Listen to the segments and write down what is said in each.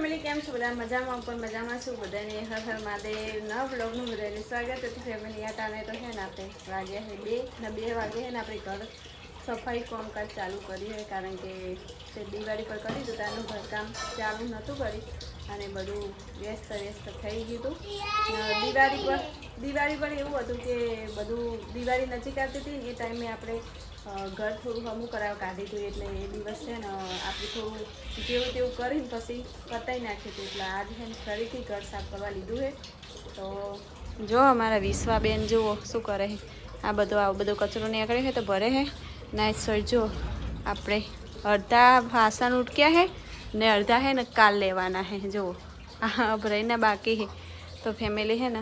Family કેમ છો બધા મજામાં પણ મજામાં છું બધાને હર હર મહાદેવ નવા બ્લોગનું બધાને સ્વાગત હતું ફેમિલી આ ટાણે તો છે ને આપણે વાગ્યા છે 2 વાગે છે ને આપણે ઘર સફાઈ કામકાજ ચાલુ કર્યું છે કારણ કે દિવાળી પર કરી હતું ત્યાંનું ઘરકામ ચાલુ નહોતું કરી અને બધું વ્યસ્ત થઈ ગયું હતું દિવાળી પર એવું હતું કે બધું દિવાળી નજીક આવતી હતી ને એ ટાઈમે આપણે ઘર થોડું હમું કરાવ કાઢી હતું એટલે એ દિવસ છે ને આપણે થોડું જેવું તેવું કરીને પછી પતાવી નાખ્યું હતું એટલે આજ છે ને ફરીથી ઘર સાફ કરવા લીધું છે તો જો અમારા વિશ્વાબેન જુઓ શું કરે છે આવો બધો કચરો નીકળે છે તો ભરે છે નાઈટ સર જો આપણે અડધા વાસણ ઉટક્યા છે ને અડધા છે ને કાલ લેવાના છે જુઓ આ ભરાઈના બાકી છે તો ફેમિલી છે ને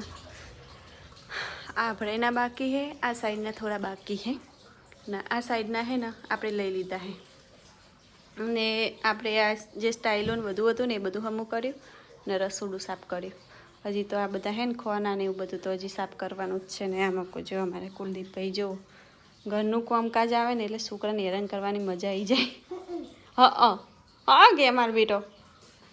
આ ભરાઈના બાકી છે આ સાઈડના થોડા બાકી છે ને આ સાઈડના છે ને આપણે લઈ લીધા છે ને આપણે આ જે સ્ટાઇલો ને બધું હતું ને એ બધું હમું કર્યું ને રસોડું સાફ કર્યું હજી તો આ બધા હે ને ખોના ને એવું બધું તો હજી સાફ કરવાનું જ છે ને આમાં કોઈ જો અમારે કુલદીપભાઈ જો ઘરનું કામકાજ આવે ને એટલે છોકરાને હેરાન કરવાની મજા આવી જાય હા કે અમારો બેટો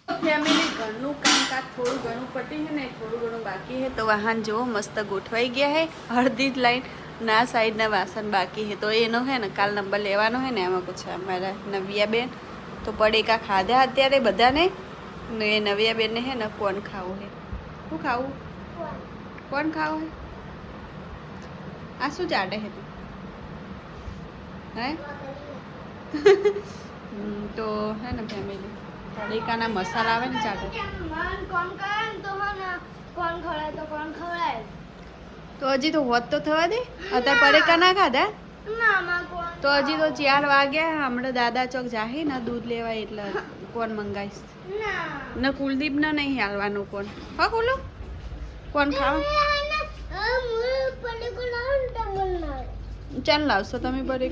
ફેમિલી ઘરનું કામકાજ થોડું ઘણું પટી છે ને થોડું ઘણું બાકી છે તો વાહન જો મસ્ત ગોઠવાઈ ગયા છે અડધી જ લાઈન ના સાઈડના વાસણ બાકી છે તો એનો હે ને કાલ નંબર લેવાનો હોય ને એમાં પૂછે અમારા નવ્યાબેન તો પડેકા ખાધા અત્યારે બધાને ને નવ્યાબેનને હે ને કોણ ખાવું છે શું ખાવું કોણ ખાવું છે આ શું ચાટે છે તું હે તો હે ને ફેમિલી પડેકાના મસાલા આવે ને ચાટે તો હજી તો હોત તો થવા દે અત્યારે પડેકા ના ખાધા તો હજી તો 4 વાગ્યા હમણાં દાદા ચોક જાહે ને દૂધ લેવા એટલે કોણ મંગાવીશ ને કુલદીપ ને નહીં હાલવાનું કોણ હા બોલો કોણ ખાવા ચાલ લાવશો તમે પડે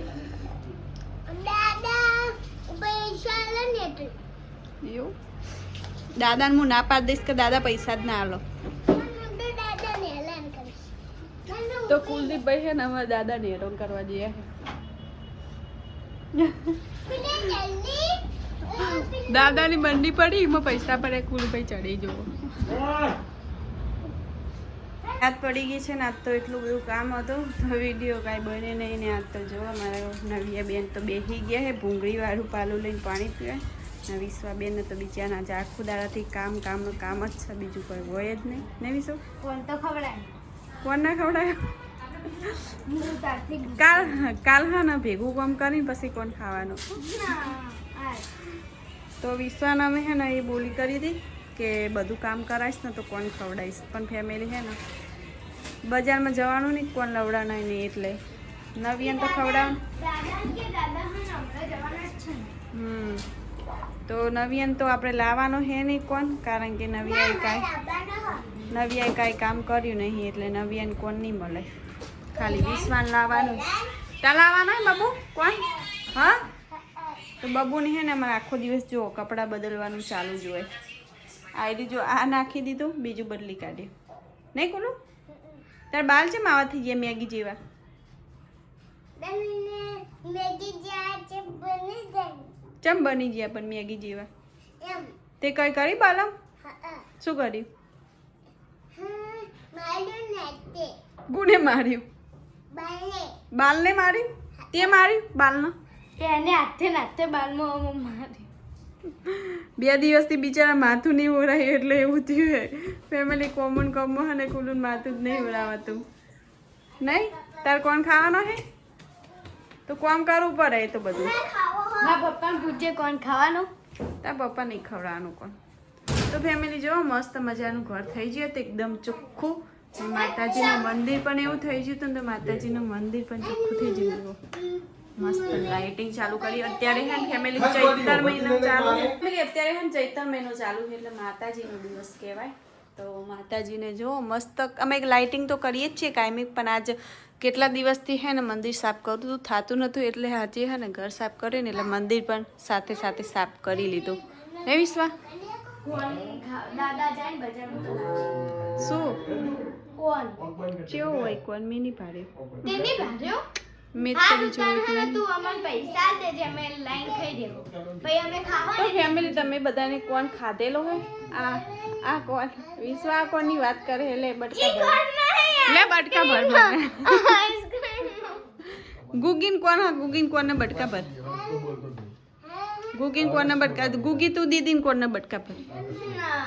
એવું દાદાને હું ના પાડી દઈશ કે દાદા પૈસા જ ના હાલો તો કુલદીપભાઈ છે ને અમારા દાદાને હેરાન કરવા જઈએ દાદાની બંડી પડી એમાં પૈસા પડે કુલભાઈ ચડી જવો યાદ પડી ગઈ છે ને આજ તો એટલું બધું કામ હતું તો વિડીયો કાંઈ બને નહીં ને આજ તો જો અમારા નવિયા બેન તો બેસી ગયા છે ભૂંગળીવાળું પાલું લઈને પાણી પીવાય ને વિશ્વાબેન તો બિચારા આજે આખું દાડાથી કામ જ છે બીજું કોઈ હોય જ નહીં ને વિશ્વ કોણ તો ખવડાય કોણ ના ખવડાય કાલ હા ને ભેગું કામ કરીને પછી કોણ ખાવાનું તો વિશ્વાને અમે હે ને એ બોલી કરી હતી કે બધું કામ કરાવીશ ને તો કોણ ખવડાવીશ પણ ફેમિલી હે ને બજારમાં જવાનું નહીં કોણ લવડાના નહીં એટલે નવિયાને તો ખવડાવવાનું તો નવિયાને તો આપણે લાવવાનો હે નહીં કોણ કારણ કે નવિયાએ કાંઈ કામ કર્યું નહીં એટલે નવિયાને કોણ નહીં મળે ખાલી વિશ્વાન લાવવાનું ત્યાં લાવવાનો હે બાબુ કોણ હા તો બબુને હે ને અમારે આખો દિવસ જો કપડાં બદલવાનું ચાલુ જ હોય આઈડી જો આ નાખી દીધું બીજું બદલી કાઢ્યું નહીં કોલું તાર બાલ છે માવા થઈ ગયા મેગી જેવા ચમ બની ગયા પણ મેગી જેવા તે કઈ કરી બાલમ શું કર્યું ગુને માર્યું બાલને માર્યું તે માર્યું બાલનો એને હાથે બાલમાં મારી 2 દિવસથી બિચારા માથું નહીં ઓરાયું એટલે એવું થયું ફેમિલી કોમન અને કુલુન માથું જ નહીં ઓરાવાતું નહીં તાર કોણ ખાવાનો હે તો કોમ કરવું પડે એ તો બધું મારા પપ્પાને પૂછે કોણ ખાવાનું તાર પપ્પા નહીં ખવડાવવાનું કોણ તો ફેમિલી જો મસ્ત મજાનું ઘર થઈ ગયું તો એકદમ ચોખ્ખું માતાજીનું મંદિર પણ એવું થઈ ગયું હતું તો માતાજીનું મંદિર પણ ચોખ્ખું થઈ ગયું મસ્ત લાઇટિંગ ચાલુ કરી અત્યારે હે ફેમિલી ચૈતર મહિનો ચાલુ અત્યારે હે ચૈતર મહિનો ચાલુ છે એટલે માતાજીનો દિવસ કહેવાય તો માતાજીને જો મસ્ત અમે લાઇટિંગ તો કરીએ જ છીએ કાયમી પણ આજ કેટલા દિવસથી હે ને મંદિર સાફ કરું હતું થતું નહોતું એટલે આજે હે ને ઘર સાફ કર્યું ને એટલે મંદિર પણ સાથે સાથે સાફ કરી લીધું હે વિશ્વા શું કોણ કેવું હોય કોણ મેં નહીં પાડ્યો મેં હા તો જોયું જ નહીં. તું અમને પૈસા દેજે અમે લાઈન ખાઈ દેવું ભાઈ અમે તો ખાવા ફેમિલી તમે બધાને કોણ ખાધેલો હે આ કોણ વિશ્વ આ કોણની વાત કરે લે બટકા ભર લે બટકા ભર ગુગીન કોણ હા ગુગીન કોણ ને બટકા ભર ગુગીન કોણ ને બટકા ગુગી તું દીદીન કોણ ને બટકા ભર ના